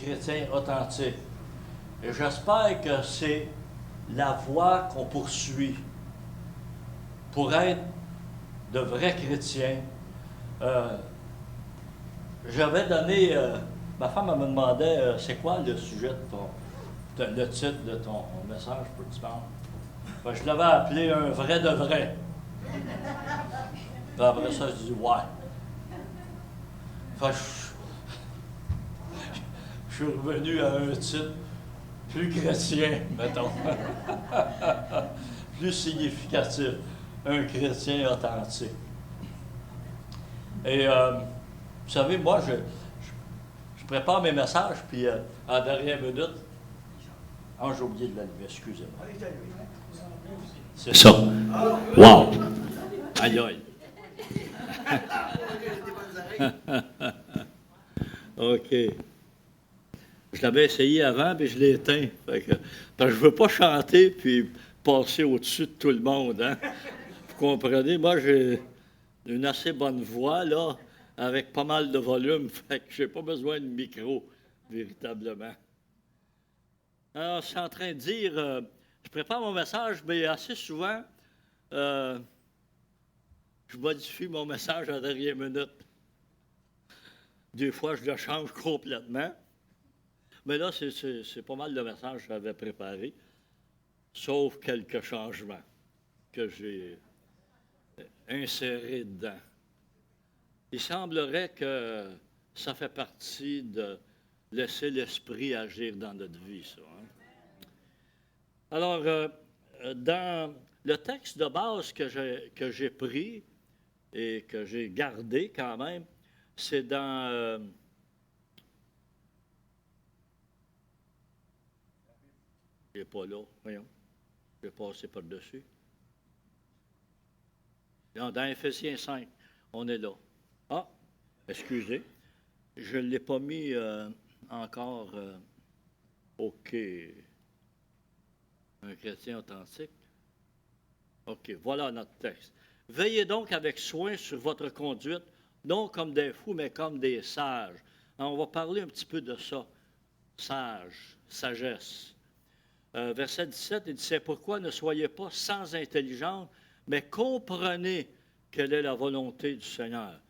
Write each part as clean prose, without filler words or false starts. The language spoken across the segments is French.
chrétiens authentiques. Et j'espère que c'est la voie qu'on poursuit pour être de vrais chrétiens. J'avais donné, ma femme elle me demandait, c'est quoi le sujet le titre de ton message pour dimanche? Je l'avais appelé un vrai de vrai. Puis après ça, je dis ouais. Fait, je suis revenu à un titre plus chrétien, mettons. Plus significatif. Un chrétien authentique. Et vous savez, moi, je prépare mes messages, puis en dernière minute, j'ai oublié de l'allumer, excusez-moi. C'est ça. Wow! Aïe aïe! OK. Je l'avais essayé avant, puis je l'ai éteint. Parce que je ne veux pas chanter puis passer au-dessus de tout le monde. Hein? Vous comprenez? Moi, j'ai une assez bonne voix, là, avec pas mal de volume. Fait que je n'ai pas besoin de micro, véritablement. Alors, je suis en train de dire, je prépare mon message, mais assez souvent, je modifie mon message à la dernière minute. Des fois, je le change complètement. Mais là, c'est pas mal de messages que j'avais préparés, sauf quelques changements que j'ai insérés dedans. Il semblerait que ça fait partie de laisser l'esprit agir dans notre vie, ça. Hein? Alors, dans le texte de base que j'ai pris et que j'ai gardé quand même, c'est dans... il n'est pas là, voyons. Je vais passer par-dessus. Dans Éphésiens 5, on est là. Ah, excusez, je ne l'ai pas mis encore. OK. Un chrétien authentique. OK, voilà notre texte. Veillez donc avec soin sur votre conduite, non comme des fous, mais comme des sages. Alors, on va parler un petit peu de ça. Sage, sagesse. Verset 17, il dit, c'est pourquoi ne soyez pas sans intelligence, mais comprenez quelle est la volonté du Seigneur.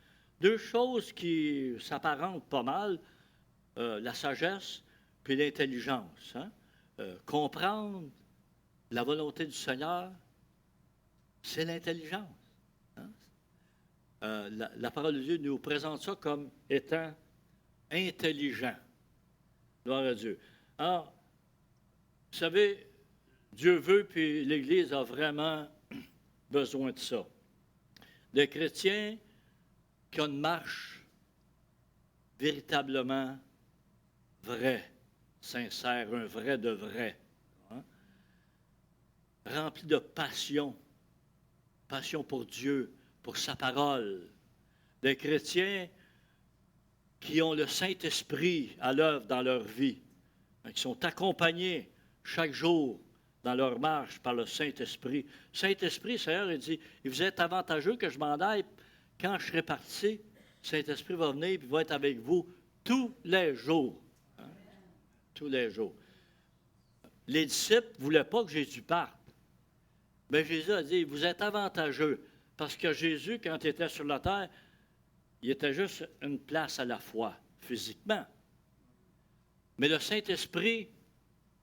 Deux choses qui s'apparentent pas mal, la sagesse puis l'intelligence. Hein? Comprendre la volonté du Seigneur, c'est l'intelligence. Hein? La parole de Dieu nous présente ça comme étant intelligent. Gloire à Dieu. Alors, vous savez, Dieu veut, puis l'Église a vraiment besoin de ça. Des chrétiens qui ont une marche véritablement vraie, sincère, un vrai de vrai, hein? Rempli de passion pour Dieu, pour sa parole. Des chrétiens qui ont le Saint-Esprit à l'œuvre dans leur vie, hein, qui sont accompagnés chaque jour dans leur marche par le Saint-Esprit. Saint-Esprit, Seigneur, il dit, il vous est avantageux que je m'en aille. Quand je serai parti, le Saint-Esprit va venir et va être avec vous tous les jours. Hein? Tous les jours. Les disciples ne voulaient pas que Jésus parte. Mais Jésus a dit, vous êtes avantageux. Parce que Jésus, quand il était sur la terre, il était juste une place à la fois, physiquement. Mais le Saint-Esprit,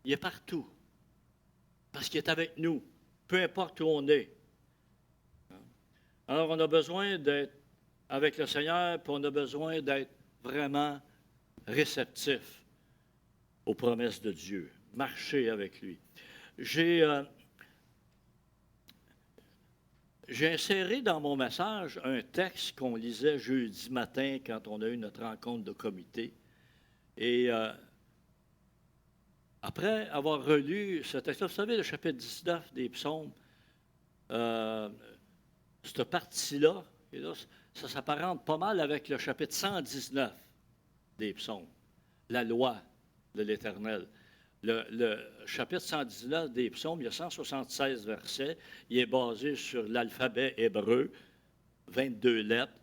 il est partout. Parce qu'il est avec nous, peu importe où on est. Alors, on a besoin d'être avec le Seigneur, puis on a besoin d'être vraiment réceptif aux promesses de Dieu, marcher avec lui. J'ai inséré dans mon message un texte qu'on lisait jeudi matin quand on a eu notre rencontre de comité. Et après avoir relu ce texte-là, vous savez, le chapitre 19 des psaumes, cette partie-là, et là, ça s'apparente pas mal avec le chapitre 119 des psaumes, la loi de l'Éternel. Le chapitre 119 des psaumes, il y a 176 versets. Il est basé sur l'alphabet hébreu, 22 lettres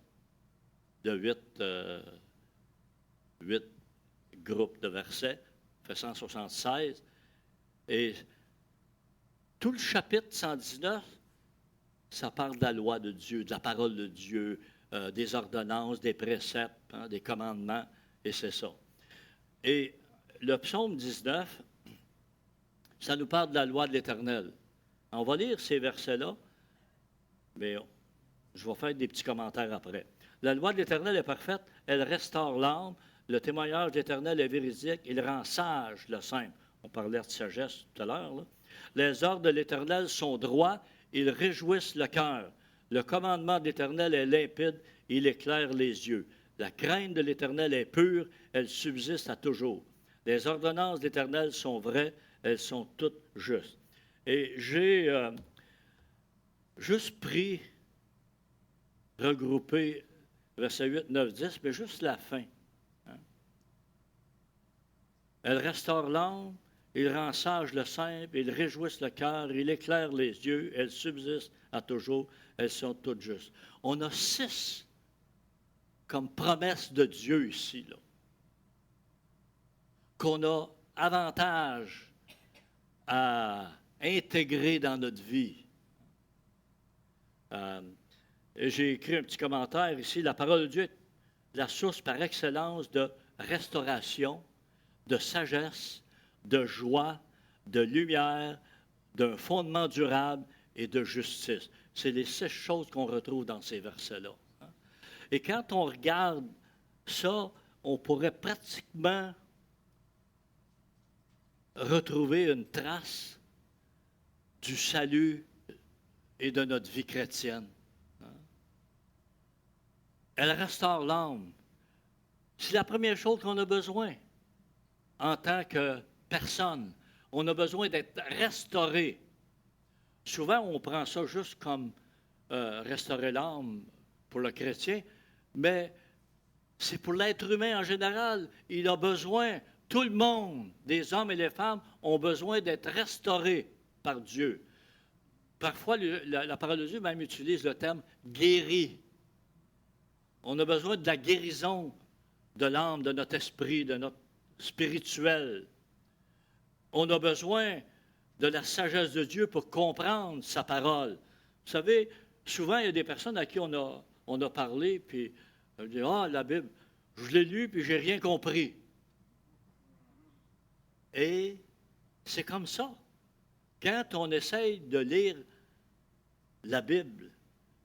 de 8 groupe de versets, ça fait 176. Et tout le chapitre 119, ça parle de la loi de Dieu, de la parole de Dieu, des ordonnances, des préceptes, hein, des commandements, et c'est ça. Et le psaume 19, ça nous parle de la loi de l'Éternel. On va lire ces versets-là, mais je vais faire des petits commentaires après. La loi de l'Éternel est parfaite, elle restaure l'âme, le témoignage de l'Éternel est véridique, il rend sage le simple. On parlait de sagesse tout à l'heure, là. Les ordres de l'Éternel sont droits, ils réjouissent le cœur. Le commandement de l'Éternel est limpide, il éclaire les yeux. La crainte de l'Éternel est pure, elle subsiste à toujours. Les ordonnances de l'Éternel sont vraies, elles sont toutes justes. Et j'ai juste pris, regroupé versets 8, 9, 10, mais juste la fin. Hein? Elle restaure l'âme, il rend sage le simple, il réjouisse le cœur, il éclaire les yeux, elles subsistent à toujours, elles sont toutes justes. On a 6 comme promesse de Dieu ici, là, qu'on a avantage à intégrer dans notre vie. J'ai écrit un petit commentaire ici. La parole de Dieu est la source par excellence de restauration, de sagesse, de joie, de lumière, d'un fondement durable et de justice. C'est les 6 choses qu'on retrouve dans ces versets-là. Et quand on regarde ça, on pourrait pratiquement retrouver une trace du salut et de notre vie chrétienne. Elle restaure l'âme. C'est la première chose qu'on a besoin en tant que personne. On a besoin d'être restauré. Souvent, on prend ça juste comme restaurer l'âme pour le chrétien, mais c'est pour l'être humain en général. Il a besoin, tout le monde, des hommes et les femmes, ont besoin d'être restaurés par Dieu. Parfois, la parole de Dieu même utilise le terme « guéri ». On a besoin de la guérison de l'âme, de notre esprit, de notre spirituel. On a besoin de la sagesse de Dieu pour comprendre sa parole. Vous savez, souvent, il y a des personnes à qui on a parlé, puis elles disent « Ah, la Bible, je l'ai lu, puis je n'ai rien compris. » Et c'est comme ça. Quand on essaye de lire la Bible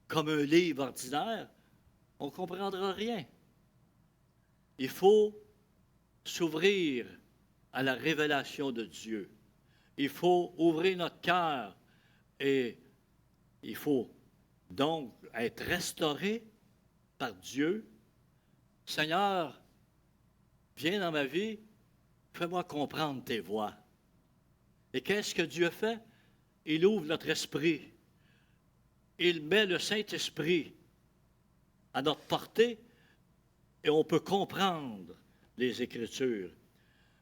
comme un livre ordinaire, on ne comprendra rien. Il faut s'ouvrir à la révélation de Dieu. Il faut ouvrir notre cœur et il faut donc être restauré par Dieu. Seigneur, viens dans ma vie, fais-moi comprendre tes voies. Et qu'est-ce que Dieu fait? Il ouvre notre esprit. Il met le Saint-Esprit à notre portée et on peut comprendre les Écritures.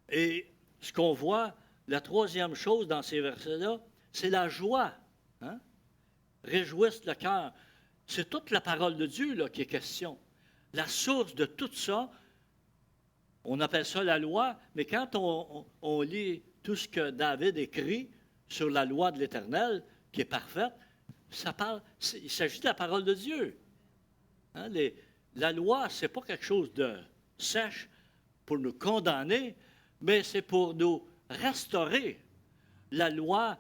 Et ce qu'on voit, la troisième chose dans ces versets-là, c'est la joie. Hein? Réjouissent le cœur. C'est toute la parole de Dieu là, qui est question. La source de tout ça, on appelle ça la loi, mais quand on lit tout ce que David écrit sur la loi de l'Éternel, qui est parfaite, il s'agit de la parole de Dieu. Hein, la loi, ce n'est pas quelque chose de sèche pour nous condamner, mais c'est pour nous restaurer. La loi,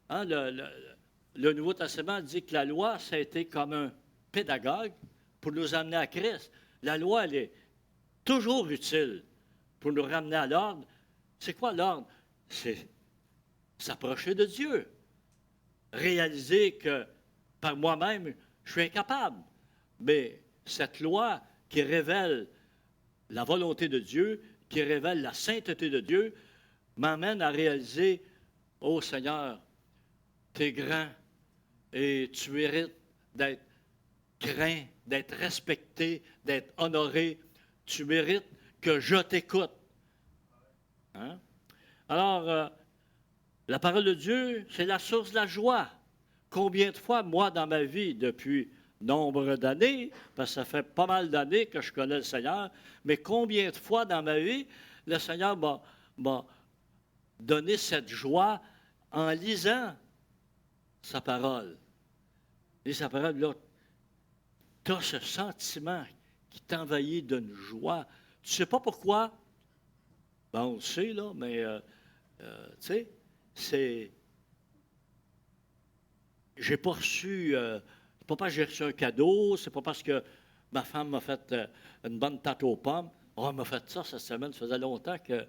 hein, le Nouveau Testament dit que la loi, ça a été comme un pédagogue pour nous amener à Christ. La loi, elle est toujours utile pour nous ramener à l'ordre. C'est quoi l'ordre? C'est s'approcher de Dieu. Réaliser que par moi-même, je suis incapable. Mais cette loi qui révèle la volonté de Dieu, qui révèle la sainteté de Dieu, m'amène à réaliser, ô Seigneur, tu es grand et tu mérites d'être craint, d'être respecté, d'être honoré. Tu mérites que je t'écoute. Hein? Alors, la parole de Dieu, c'est la source de la joie. Combien de fois, moi, dans ma vie, depuis nombre d'années, parce que ça fait pas mal d'années que je connais le Seigneur, mais combien de fois dans ma vie, le Seigneur m'a donné cette joie en lisant sa parole. Et sa parole, là, tu as ce sentiment qui t'envahit d'une joie. Tu ne sais pas pourquoi. Ben, on le sait, là, mais, tu sais, c'est... J'ai pas reçu... c'est pas parce que j'ai reçu un cadeau, c'est pas parce que ma femme m'a fait une bonne tarte aux pommes. Oh, elle m'a fait ça cette semaine, ça faisait longtemps que...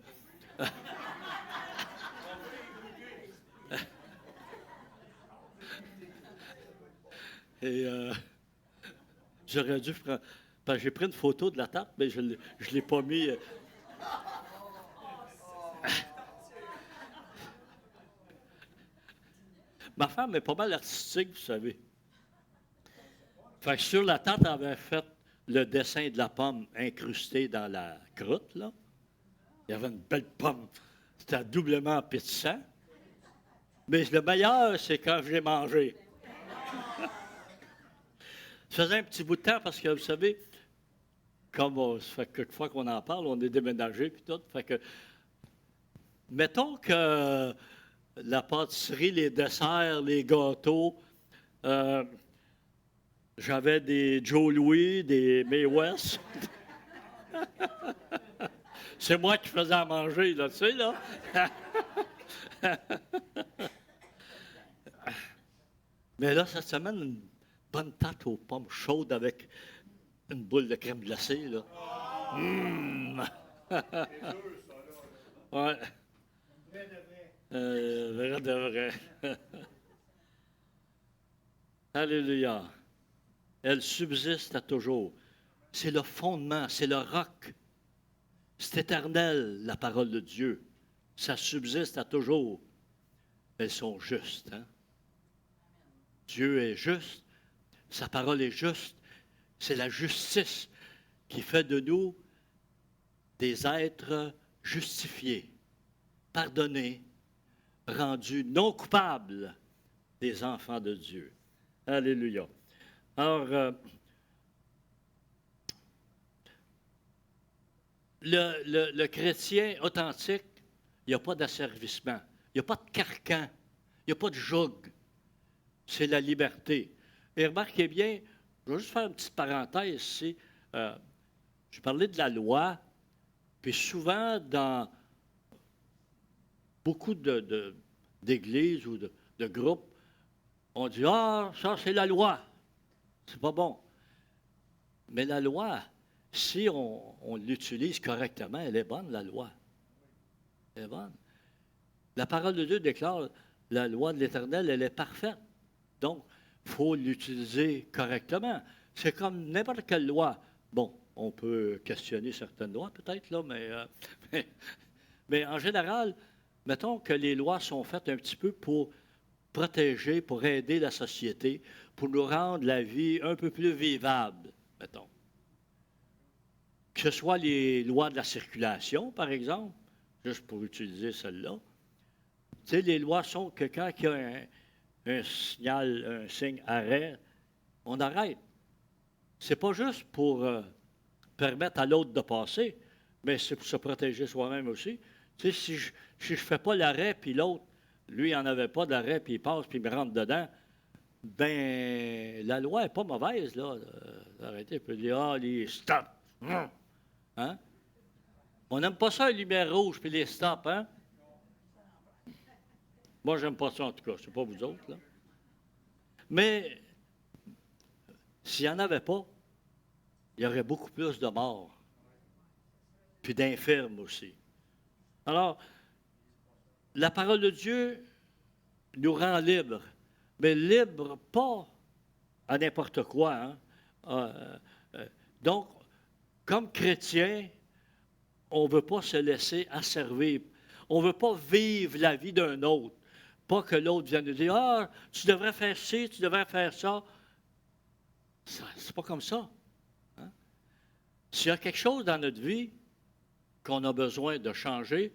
Et j'aurais dû prendre... Parce que j'ai pris une photo de la tarte, mais je ne l'ai pas mis... Ma femme est pas mal artistique, vous savez. Fait que sur la tarte, elle avait fait le dessin de la pomme incrustée dans la croûte, là. Il y avait une belle pomme. C'était doublement appétissant. Mais le meilleur, c'est quand j'ai mangé. Ça faisait un petit bout de temps parce que, vous savez, comme ça fait quelques fois qu'on en parle, on est déménagé puis tout. Fait que, mettons que la pâtisserie, les desserts, les gâteaux, j'avais des Joe Louis, des May West. C'est moi qui faisais à manger, là, tu sais, là. Mais là, cette semaine, une bonne tarte aux pommes chaude avec une boule de crème glacée, là. Mmh. Ouais. Vrai de vrai. Alléluia. Elle subsiste à toujours. C'est le fondement, c'est le roc. C'est éternel, la parole de Dieu. Ça subsiste à toujours. Elles sont justes, hein? Dieu est juste. Sa parole est juste. C'est la justice qui fait de nous des êtres justifiés, pardonnés, rendus non coupables, des enfants de Dieu. Alléluia. Alors, le chrétien authentique, il n'y a pas d'asservissement, il n'y a pas de carcan, il n'y a pas de joug. C'est la liberté. Et remarquez bien, je vais juste faire une petite parenthèse ici. Je parlais de la loi, puis souvent dans beaucoup d'églises ou de groupes, on dit « Ah, ça c'est la loi ». C'est pas bon. Mais la loi, si on l'utilise correctement, elle est bonne, la loi. Elle est bonne. La parole de Dieu déclare la loi de l'Éternel, elle est parfaite. Donc, il faut l'utiliser correctement. C'est comme n'importe quelle loi. Bon, on peut questionner certaines lois peut-être, là, mais en général, mettons que les lois sont faites un petit peu pour protéger, pour aider la société, pour nous rendre la vie un peu plus vivable, mettons. Que ce soit les lois de la circulation, par exemple, juste pour utiliser celle-là. Tu sais, les lois sont que quand il y a un signal, un signe arrêt, on arrête. C'est pas juste pour permettre à l'autre de passer, mais c'est pour se protéger soi-même aussi. Tu sais, si je ne fais pas l'arrêt, puis l'autre, lui, il n'en avait pas d'arrêt, puis il passe, puis il me rentre dedans, ben la loi n'est pas mauvaise, là. Arrêtez, il peut dire, ah, les stops. Hein? On n'aime pas ça, les lumières rouges, puis les stops, hein? Moi, j'aime pas ça, en tout cas. C'est pas vous autres, là. Mais s'il n'y en avait pas, il y aurait beaucoup plus de morts, puis d'infirmes aussi. Alors, la parole de Dieu nous rend libres, mais libres pas à n'importe quoi. Hein? Donc, comme chrétien, on ne veut pas se laisser asservir. On ne veut pas vivre la vie d'un autre. Pas que l'autre vienne nous dire « Ah, tu devrais faire ci, tu devrais faire ça. » C'est pas comme ça. Hein? S'il y a quelque chose dans notre vie qu'on a besoin de changer,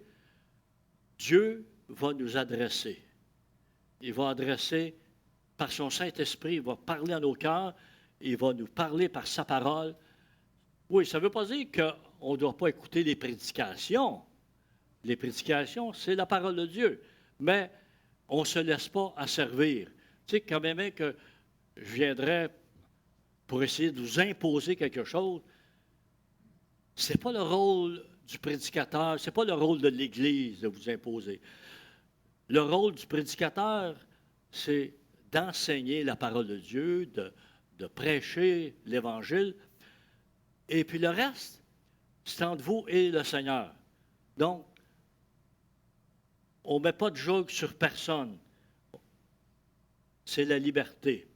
Dieu va nous adresser. Il va adresser par son Saint-Esprit, il va parler à nos cœurs, il va nous parler par sa parole. Oui, ça ne veut pas dire qu'on ne doit pas écouter les prédications. Les prédications, c'est la parole de Dieu. Mais on ne se laisse pas asservir. Tu sais, quand même que je viendrais pour essayer de vous imposer quelque chose, ce n'est pas le rôle du prédicateur, ce n'est pas le rôle de l'Église de vous imposer. Le rôle du prédicateur, c'est d'enseigner la parole de Dieu, de prêcher l'Évangile. Et puis le reste, c'est entre vous et le Seigneur. Donc, on ne met pas de joug sur personne. C'est la liberté.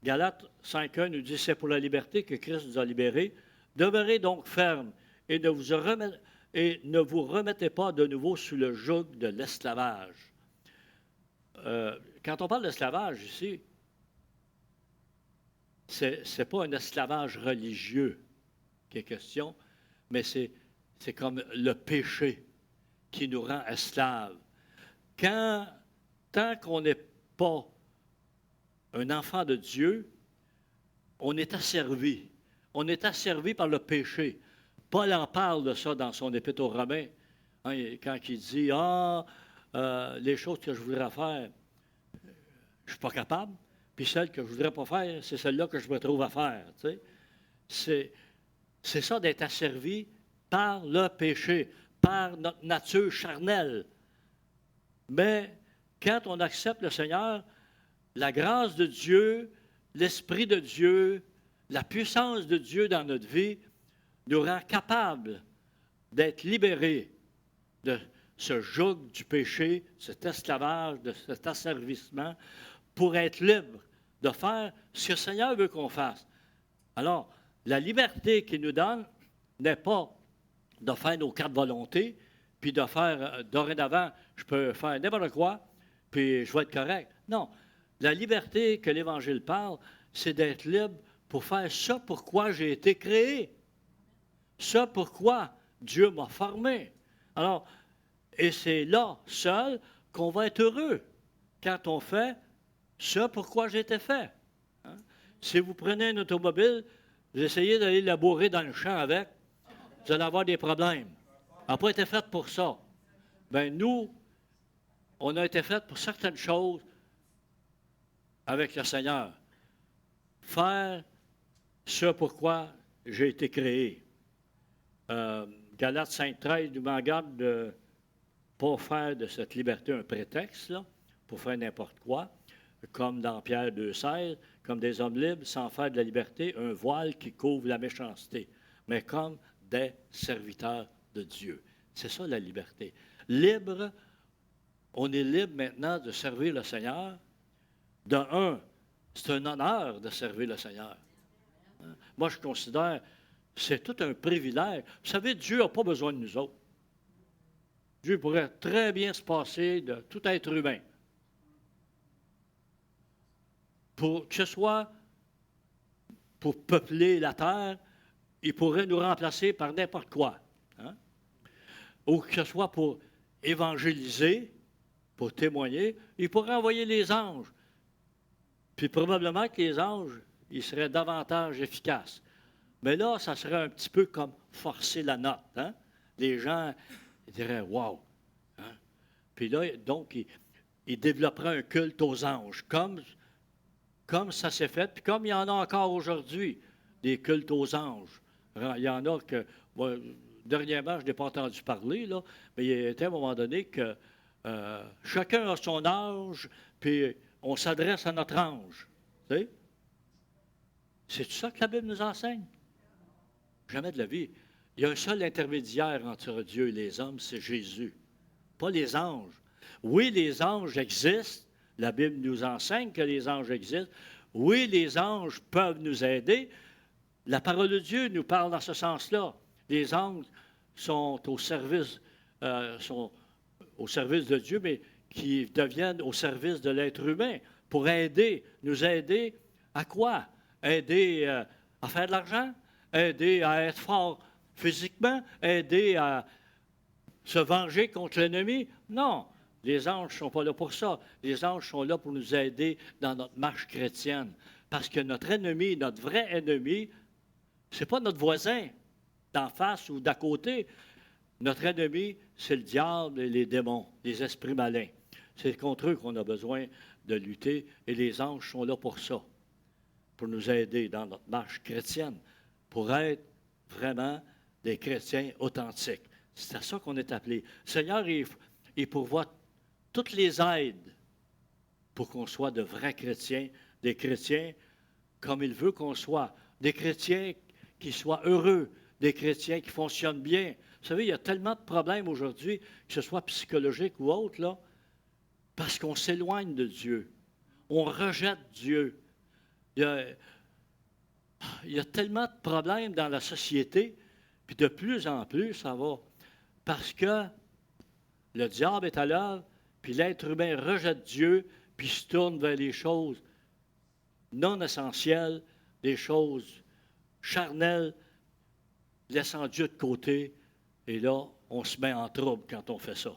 Galates 5.1 nous dit, c'est pour la liberté que Christ nous a libérés. Demeurez donc fermes et ne vous remettez pas de nouveau sous le joug de l'esclavage. Quand on parle d'esclavage ici, ce n'est pas un esclavage religieux qui est question, mais c'est comme le péché qui nous rend esclaves. Tant qu'on n'est pas un enfant de Dieu, on est asservi. On est asservi par le péché. Paul en parle de ça dans son Épître aux Romains, hein, quand il dit les choses que je voudrais faire, je ne suis pas capable, puis celles que je ne voudrais pas faire, c'est celles-là que je me trouve à faire. Tu sais. C'est ça d'être asservi par le péché, par notre nature charnelle. Mais quand on accepte le Seigneur, la grâce de Dieu, l'Esprit de Dieu, la puissance de Dieu dans notre vie nous rend capables d'être libérés de ce joug du péché, cet esclavage, de cet asservissement, pour être libres de faire ce que le Seigneur veut qu'on fasse. Alors, la liberté qu'il nous donne n'est pas de faire nos quatre volontés, puis de faire, dorénavant, je peux faire n'importe quoi, puis je vais être correct. Non. La liberté que l'Évangile parle, c'est d'être libre pour faire ça pourquoi j'ai été créé. Ça pourquoi Dieu m'a formé. Alors, et c'est là, seul, qu'on va être heureux quand on fait ça pourquoi j'ai été fait. Hein? Si vous prenez une automobile, vous essayez d'aller labourer dans le champ avec, vous allez avoir des problèmes. Elle n'a pas été faite pour ça. Bien, nous, on a été fait pour certaines choses avec le Seigneur. Faire ce pourquoi j'ai été créé. Galates 5.13 nous m'en garde de ne pas faire de cette liberté un prétexte là, pour faire n'importe quoi, comme dans Pierre 2.16, comme des hommes libres, sans faire de la liberté un voile qui couvre la méchanceté, mais comme des serviteurs de Dieu. C'est ça la liberté. Libre, on est libre maintenant de servir le Seigneur. De un, c'est un honneur de servir le Seigneur. Moi, je considère c'est tout un privilège. Vous savez, Dieu n'a pas besoin de nous autres. Dieu pourrait très bien se passer de tout être humain. Pour que ce soit pour peupler la terre, il pourrait nous remplacer par n'importe quoi. Hein? Ou que ce soit pour évangéliser, pour témoigner, il pourrait envoyer les anges. Puis probablement que les anges, ils seraient davantage efficaces. Mais là, ça serait un petit peu comme forcer la note. Hein? Les gens ils diraient « wow! Hein? » Puis là, donc, ils développeraient un culte aux anges, comme ça s'est fait, puis comme il y en a encore aujourd'hui, des cultes aux anges. Il y en a que, moi, dernièrement, je n'ai pas entendu parler, là, mais il y a été à un moment donné que chacun a son ange, puis on s'adresse à notre ange. Tu sais? C'est tout ça que la Bible nous enseigne? Jamais de la vie. Il y a un seul intermédiaire entre Dieu et les hommes, c'est Jésus, pas les anges. Oui, les anges existent. La Bible nous enseigne que les anges existent. Oui, les anges peuvent nous aider. La parole de Dieu nous parle dans ce sens-là. Les anges sont au service de Dieu, mais qui deviennent au service de l'être humain pour nous aider à quoi? Aider à faire de l'argent, aider à être fort physiquement, aider à se venger contre l'ennemi. Non, les anges ne sont pas là pour ça. Les anges sont là pour nous aider dans notre marche chrétienne. Parce que notre ennemi, notre vrai ennemi, ce n'est pas notre voisin d'en face ou d'à côté. Notre ennemi, c'est le diable et les démons, les esprits malins. C'est contre eux qu'on a besoin de lutter et les anges sont là pour ça, pour nous aider dans notre marche chrétienne, pour être vraiment des chrétiens authentiques. C'est à ça qu'on est appelé. Le Seigneur, il pourvoit toutes les aides pour qu'on soit de vrais chrétiens, des chrétiens comme il veut qu'on soit, des chrétiens qui soient heureux, des chrétiens qui fonctionnent bien. Vous savez, il y a tellement de problèmes aujourd'hui, que ce soit psychologique ou autre, là, parce qu'on s'éloigne de Dieu. On rejette Dieu. Il y a tellement de problèmes dans la société, puis de plus en plus, ça va. Parce que le diable est à l'œuvre, puis l'être humain rejette Dieu, puis se tourne vers les choses non essentielles, des choses charnelles, laissant Dieu de côté. Et là, on se met en trouble quand on fait ça.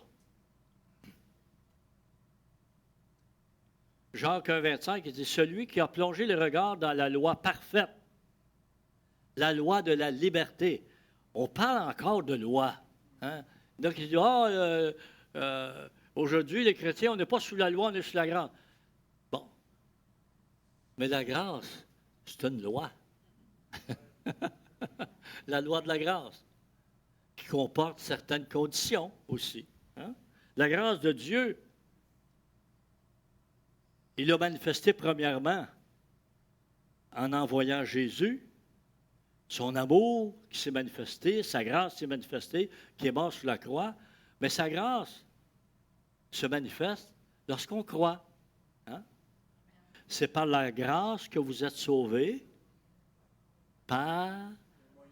Jacques 1,25, il dit « Celui qui a plongé le regard dans la loi parfaite, la loi de la liberté. » On parle encore de loi. Hein? Donc, il dit « aujourd'hui, les chrétiens, on n'est pas sous la loi, on est sous la grâce. » Bon. Mais la grâce, c'est une loi. La loi de la grâce, qui comporte certaines conditions aussi. Hein? La grâce de Dieu, il l'a manifesté premièrement en envoyant Jésus, son amour qui s'est manifesté, sa grâce s'est manifestée, qui est mort sur la croix, mais sa grâce se manifeste lorsqu'on croit. Hein? C'est par la grâce que vous êtes sauvés, par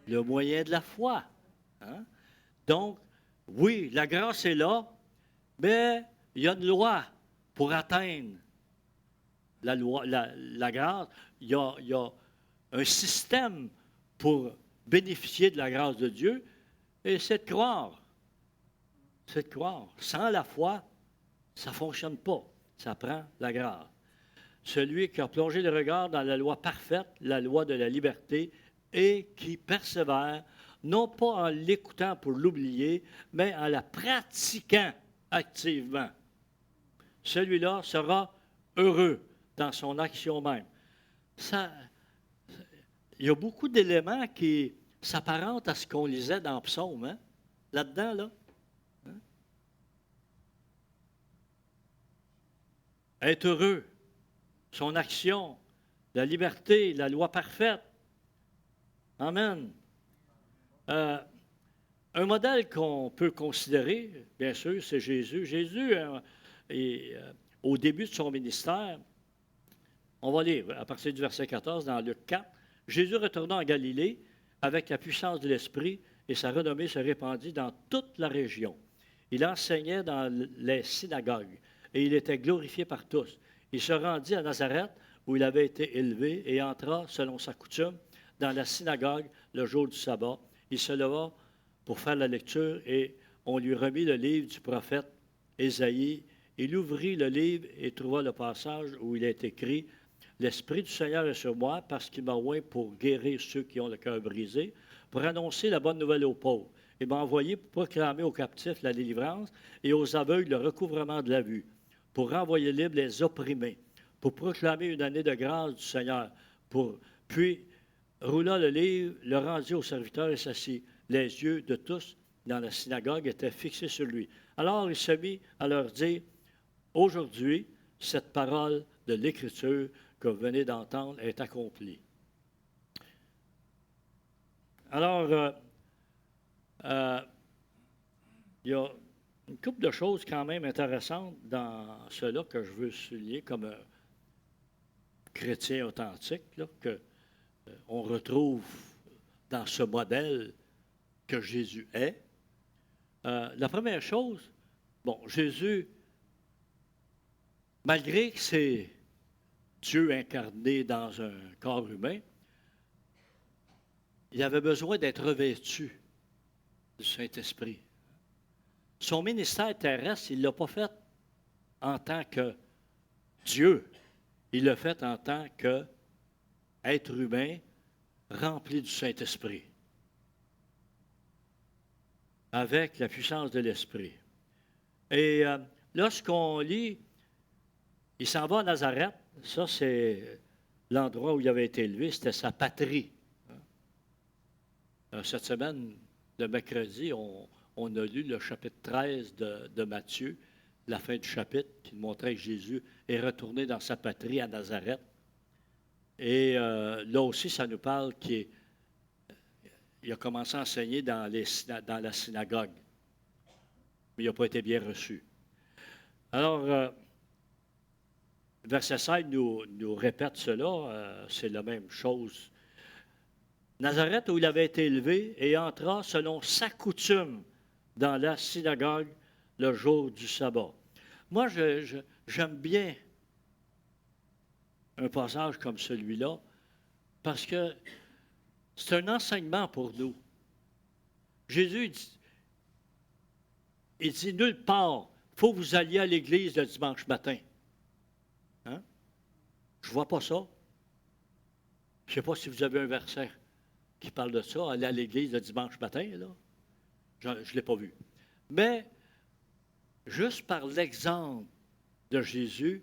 le moyen de la foi. Hein? Donc, oui, la grâce est là, mais il y a une loi pour atteindre la loi, la grâce. Il y a un système pour bénéficier de la grâce de Dieu, et c'est de croire. C'est de croire. Sans la foi, ça ne fonctionne pas. Ça prend la grâce. Celui qui a plongé le regard dans la loi parfaite, la loi de la liberté, et qui persévère, non pas en l'écoutant pour l'oublier, mais en la pratiquant activement. Celui-là sera heureux dans son action même. Il y a beaucoup d'éléments qui s'apparentent à ce qu'on lisait dans Psaume, hein? Là-dedans, là. Hein? Être heureux, son action, la liberté, la loi parfaite. Amen. Un modèle qu'on peut considérer, bien sûr, c'est Jésus. Jésus, au début de son ministère, on va lire à partir du verset 14 dans Luc 4, Jésus retourna en Galilée avec la puissance de l'Esprit et sa renommée se répandit dans toute la région. Il enseignait dans les synagogues et il était glorifié par tous. Il se rendit à Nazareth où il avait été élevé et entra, selon sa coutume, dans la synagogue le jour du sabbat. Il se leva pour faire la lecture et on lui remit le livre du prophète Ésaïe. Il ouvrit le livre et trouva le passage où il est écrit « L'Esprit du Seigneur est sur moi parce qu'il m'a oint pour guérir ceux qui ont le cœur brisé, pour annoncer la bonne nouvelle aux pauvres. Il m'a envoyé pour proclamer aux captifs la délivrance et aux aveugles le recouvrement de la vue, pour renvoyer libres les opprimés, pour proclamer une année de grâce du Seigneur. Puis roula le livre, le rendit au serviteur et s'assit. Les yeux de tous dans la synagogue étaient fixés sur lui. Alors il se mit à leur dire, « Aujourd'hui, cette parole de l'Écriture que vous venez d'entendre est accomplie. » Alors, il y a une couple de choses quand même intéressantes dans cela que je veux souligner comme un chrétien authentique, là, qu'on retrouve dans ce modèle que Jésus est. La première chose, bon, Jésus, malgré que c'est Dieu incarné dans un corps humain, il avait besoin d'être revêtu du Saint-Esprit. Son ministère terrestre, il ne l'a pas fait en tant que Dieu. Il l'a fait en tant qu'être humain rempli du Saint-Esprit. avec la puissance de l'Esprit. Et lorsqu'on lit, il s'en va à Nazareth, ça c'est l'endroit où il avait été élevé, c'était sa patrie. Cette semaine, le mercredi, on a lu le chapitre 13 de Matthieu, la fin du chapitre, qui montrait que Jésus est retourné dans sa patrie à Nazareth. Et là aussi, ça nous parle qu'il a commencé à enseigner dans la synagogue, mais il n'a pas été bien reçu. Alors, verset 16 nous répète cela, c'est la même chose. Nazareth, où il avait été élevé, et entra selon sa coutume dans la synagogue le jour du sabbat. Moi, j'aime bien un passage comme celui-là, parce que c'est un enseignement pour nous. Jésus il dit nulle part, il faut que vous alliez à l'église le dimanche matin. Hein? Je ne vois pas ça. Je ne sais pas si vous avez un verset qui parle de ça, aller à l'église le dimanche matin, là. Je ne l'ai pas vu. Mais, juste par l'exemple de Jésus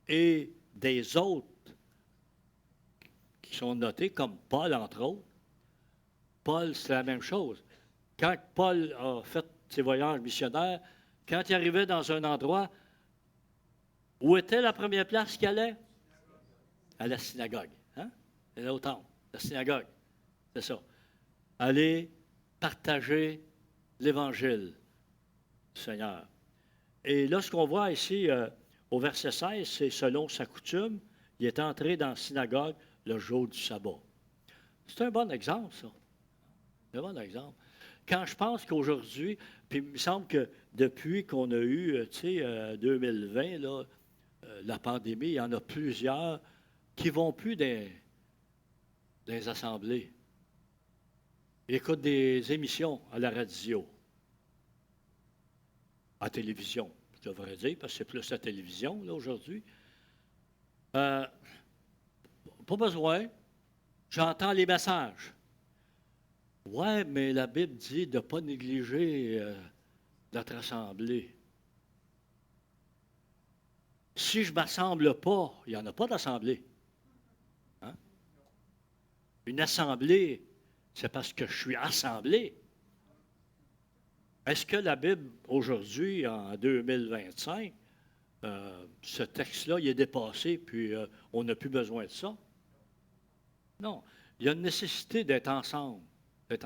et des autres qui sont notés, comme Paul, entre autres, Paul, c'est la même chose. Quand Paul a fait ses voyages missionnaires, quand il arrivait dans un endroit, où était la première place qu'il allait? À la synagogue. Hein? C'est là au temple, la synagogue. C'est ça. Aller partager l'Évangile du Seigneur. Et là, ce qu'on voit ici, au verset 16, c'est selon sa coutume, il est entré dans la synagogue le jour du sabbat. C'est un bon exemple, ça. Un bon exemple. Quand je pense qu'aujourd'hui, puis il me semble que depuis qu'on a eu, 2020, là, la pandémie, il y en a plusieurs qui ne vont plus dans les assemblées. Ils écoutent des émissions à la radio, à la télévision, je devrais dire, parce que c'est plus la télévision, là, aujourd'hui. Pas besoin. J'entends les messages. Ouais, mais la Bible dit de ne pas négliger notre assemblée. Si je ne m'assemble pas, il n'y en a pas d'assemblée. Hein? Une assemblée, c'est parce que je suis assemblé. Est-ce que la Bible, aujourd'hui, en 2025, ce texte-là, il est dépassé, puis on n'a plus besoin de ça? Non. Il y a une nécessité d'être ensemble. Il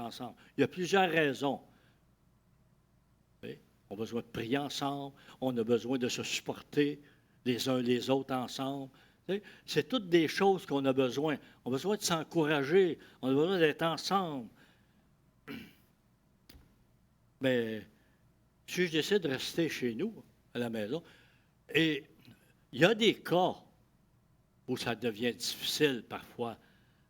y a plusieurs raisons. Oui? On a besoin de prier ensemble, on a besoin de se supporter les uns les autres ensemble. C'est toutes des choses qu'on a besoin. On a besoin de s'encourager, on a besoin d'être ensemble. Mais si je décide de rester chez nous, à la maison, et il y a des cas où ça devient difficile parfois.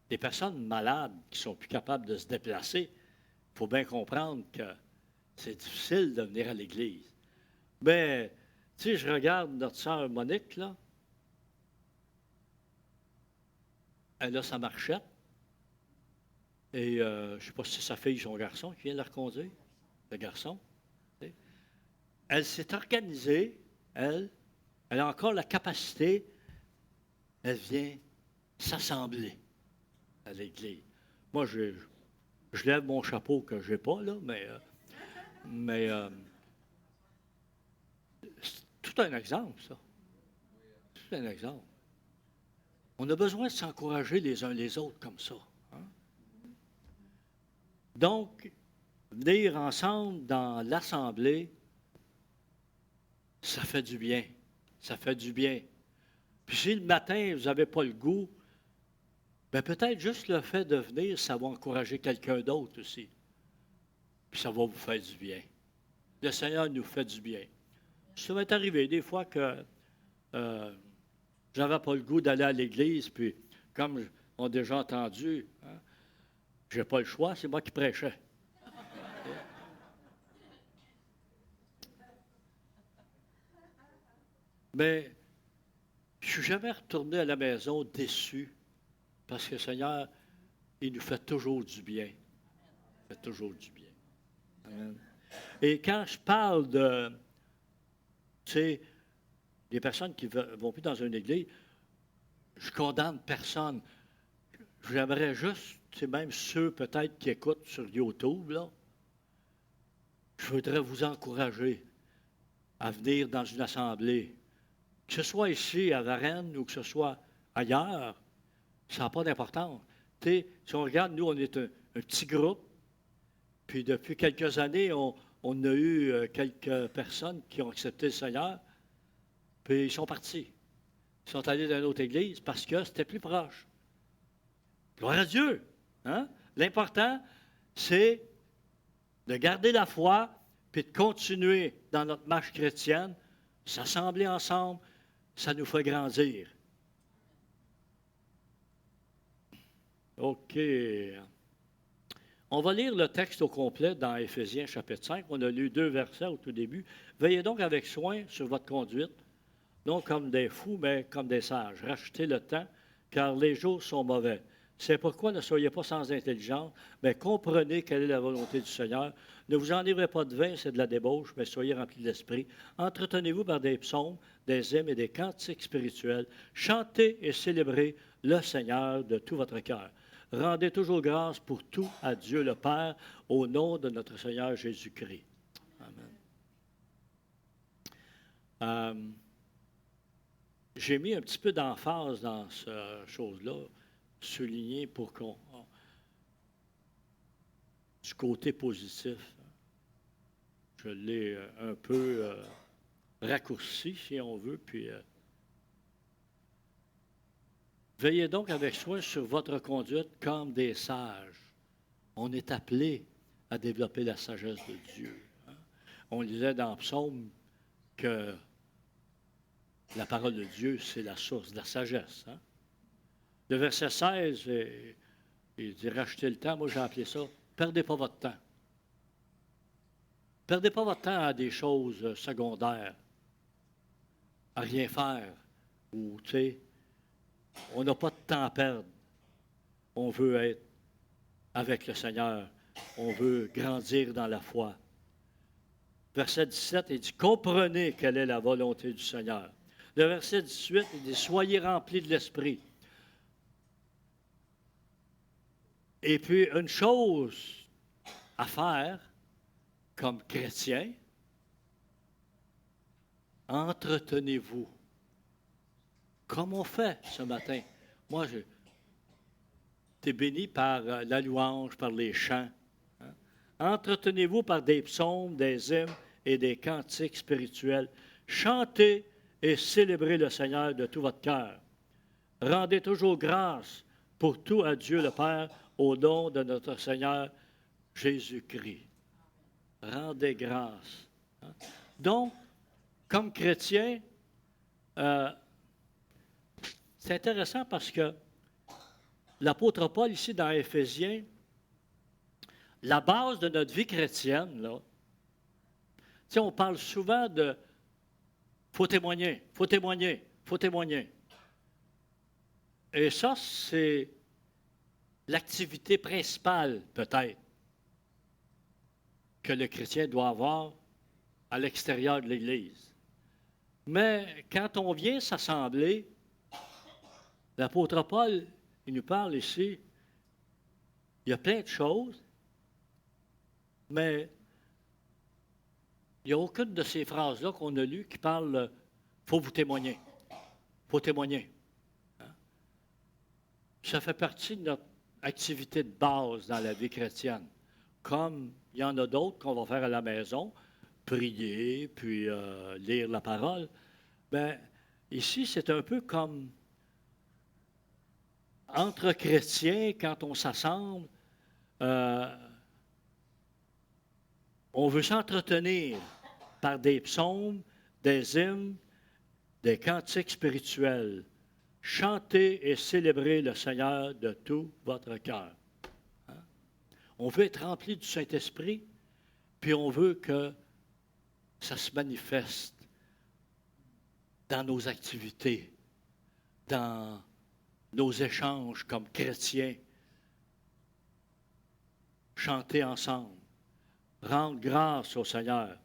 Des personnes malades qui ne sont plus capables de se déplacer, il faut bien comprendre que c'est difficile de venir à l'Église. Mais, tu sais, je regarde notre sœur Monique, là. Elle a sa marchette. Et je ne sais pas si c'est sa fille ou son garçon qui vient la reconduire. Le garçon. Elle s'est organisée, elle a encore la capacité, elle vient s'assembler à l'Église. Moi, je lève mon chapeau que je n'ai pas, là, mais c'est tout un exemple, ça. C'est un exemple. On a besoin de s'encourager les uns les autres comme ça. Hein? Donc, venir ensemble dans l'Assemblée, ça fait du bien. Ça fait du bien. Puis si le matin, vous n'avez pas le goût, bien peut-être juste le fait de venir, ça va encourager quelqu'un d'autre aussi. Puis ça va vous faire du bien. Le Seigneur nous fait du bien. Ça m'est arrivé des fois que j'avais pas le goût d'aller à l'église, puis comme on a déjà entendu, hein, j'ai pas le choix, c'est moi qui prêchais. Mais je ne suis jamais retourné à la maison déçu, parce que le Seigneur, il nous fait toujours du bien. Il fait toujours du bien. Amen. Et quand je parle de, tu sais, des personnes qui ne vont plus dans une église, je condamne personne. J'aimerais juste, tu sais, même ceux peut-être qui écoutent sur YouTube, là, je voudrais vous encourager à venir dans une assemblée. Que ce soit ici à Varennes ou que ce soit ailleurs, ça n'a pas d'importance. Tu sais, si on regarde, nous, on est un petit groupe, puis depuis quelques années, on a eu quelques personnes qui ont accepté le Seigneur, puis ils sont partis. Ils sont allés dans une autre église parce que c'était plus proche. Gloire à Dieu! Hein? L'important, c'est de garder la foi, puis de continuer dans notre marche chrétienne, s'assembler ensemble, ça nous fait grandir. OK. On va lire le texte au complet dans Éphésiens chapitre 5. On a lu 2 versets au tout début. Veillez donc avec soin sur votre conduite, non comme des fous, mais comme des sages. Rachetez le temps, car les jours sont mauvais. C'est pourquoi ne soyez pas sans intelligence, mais comprenez quelle est la volonté du Seigneur. Ne vous enivrez pas de vin, c'est de la débauche, mais soyez remplis de l'esprit. Entretenez-vous par des psaumes, des hymnes et des cantiques spirituels. Chantez et célébrez le Seigneur de tout votre cœur. Rendez toujours grâce pour tout à Dieu le Père, au nom de notre Seigneur Jésus-Christ. Amen. J'ai mis un petit peu d'emphase dans cette chose-là, souligné pour qu'on... du côté positif. Je l'ai un peu raccourci, si on veut, puis... Veillez donc avec soin sur votre conduite comme des sages. On est appelé à développer la sagesse de Dieu. Hein? On lisait dans Psaume que la parole de Dieu, c'est la source de la sagesse. Hein? Le verset 16, il dit « Rachetez le temps », moi j'ai appelé ça « Perdez pas votre temps ». Perdez pas votre temps à des choses secondaires, à rien faire, ou, tu sais, on n'a pas de temps à perdre. On veut être avec le Seigneur. On veut grandir dans la foi. Verset 17, il dit « Comprenez quelle est la volonté du Seigneur ». Le verset 18, il dit « Soyez remplis de l'Esprit ». Et puis, une chose à faire, comme chrétien, entretenez-vous. Comme on fait ce matin. Moi, été béni par la louange, par les chants. Hein? Entretenez-vous par des psaumes, des hymnes et des cantiques spirituels. Chantez et célébrez le Seigneur de tout votre cœur. Rendez toujours grâce pour tout à Dieu le Père, au nom de notre Seigneur Jésus-Christ. Rendez grâce. Hein? Donc, comme chrétien, c'est intéressant parce que l'apôtre Paul, ici dans Éphésiens, la base de notre vie chrétienne, là, tu sais, on parle souvent de faut témoigner, faut témoigner, faut témoigner. Et ça, c'est l'activité principale, peut-être, que le chrétien doit avoir à l'extérieur de l'Église. Mais quand on vient s'assembler, l'apôtre Paul, il nous parle ici, il y a plein de choses, mais il n'y a aucune de ces phrases-là qu'on a lues qui parle « faut vous témoigner »,« faut témoigner ». Ça fait partie de notre activité de base dans la vie chrétienne. Comme il y en a d'autres qu'on va faire à la maison, prier, puis lire la parole. Bien, ici, c'est un peu comme entre chrétiens, quand on s'assemble, on veut s'entretenir par des psaumes, des hymnes, des cantiques spirituels. Chantez et célébrez le Seigneur de tout votre cœur. Hein? On veut être rempli du Saint-Esprit, puis on veut que ça se manifeste dans nos activités, dans nos échanges comme chrétiens. Chanter ensemble, Rendre grâce au Seigneur.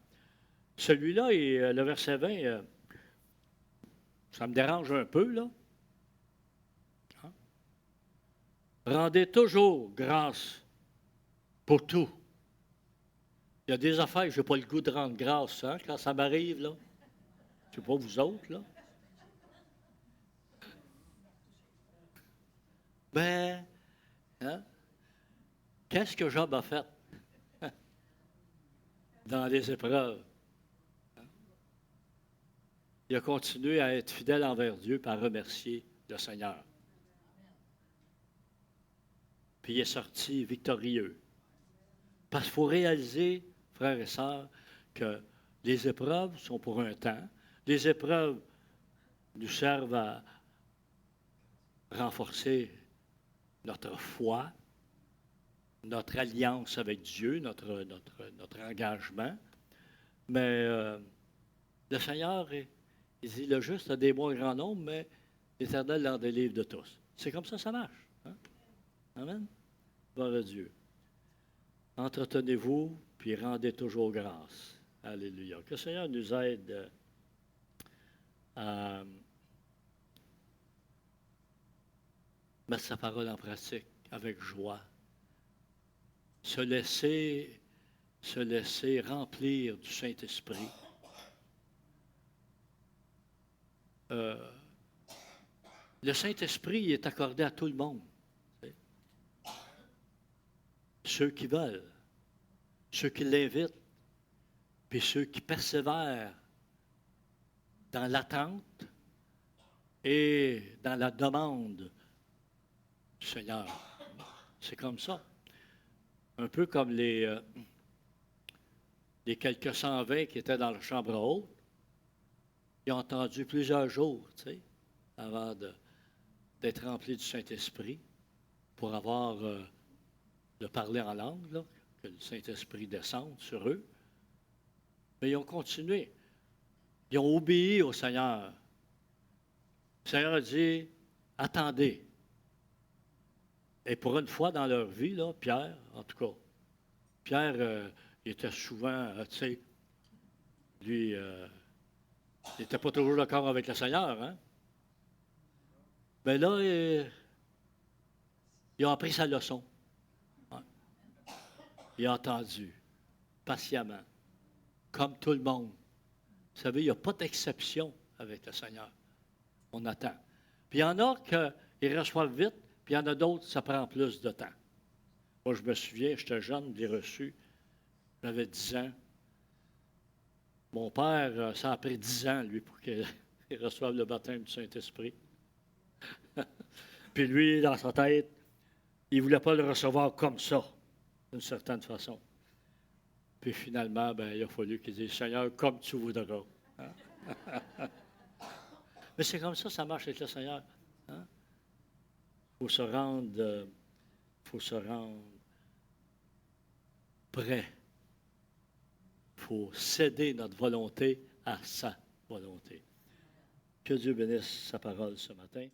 Celui-là, le verset 20, ça me dérange un peu, là. Hein? Rendez toujours grâce pour tout. Il y a des affaires que je n'ai pas le goût de rendre grâce, hein, quand ça m'arrive, là. Je ne sais pas vous autres, là. Ben, hein, qu'est-ce que Job a fait dans les épreuves? Il a continué à être fidèle envers Dieu et à remercier le Seigneur. Puis il est sorti victorieux. Parce qu'il faut réaliser, frères et sœurs, que les épreuves sont pour un temps. Les épreuves nous servent à renforcer notre foi, notre alliance avec Dieu, notre engagement. Mais le Seigneur, il dit, le juste a des mois grand nombre, mais l'Éternel l'en délivre de tous. C'est comme ça marche. Hein? Amen. Gloire à Dieu. Entretenez-vous, puis rendez toujours grâce. Alléluia. Que le Seigneur nous aide à mettre sa parole en pratique avec joie. Se laisser remplir du Saint-Esprit. Le Saint-Esprit est accordé à tout le monde. Ceux qui veulent, ceux qui l'invitent, puis ceux qui persévèrent dans l'attente et dans la demande du Seigneur. C'est comme ça. Un peu comme les quelques 120 qui étaient dans la chambre haute. Ils ont attendu plusieurs jours, tu sais, avant d'être remplis du Saint-Esprit pour avoir de parler en langue, là, que le Saint-Esprit descende sur eux. Mais ils ont continué. Ils ont obéi au Seigneur. Le Seigneur a dit, attendez. Et pour une fois dans leur vie, là, Pierre, en tout cas, Pierre, il était souvent, tu sais, lui, il n'était pas toujours d'accord avec le Seigneur, hein? Mais là, il a appris sa leçon. Ouais. Il a entendu, patiemment, comme tout le monde. Vous savez, il n'y a pas d'exception avec le Seigneur. On attend. Puis il y en a qui reçoivent vite, puis il y en a d'autres, ça prend plus de temps. Moi, je me souviens, j'étais jeune, je l'ai reçu. J'avais 10 ans. Mon père, ça a pris 10 ans, lui, pour qu'il reçoive le baptême du Saint-Esprit. Puis lui, dans sa tête, il ne voulait pas le recevoir comme ça, d'une certaine façon. Puis finalement, il a fallu qu'il dise, Seigneur, comme tu voudras. Hein? Mais c'est comme ça marche avec le Seigneur. Hein? Il faut se rendre prêt. Il faut céder notre volonté à sa volonté. Que Dieu bénisse sa parole ce matin.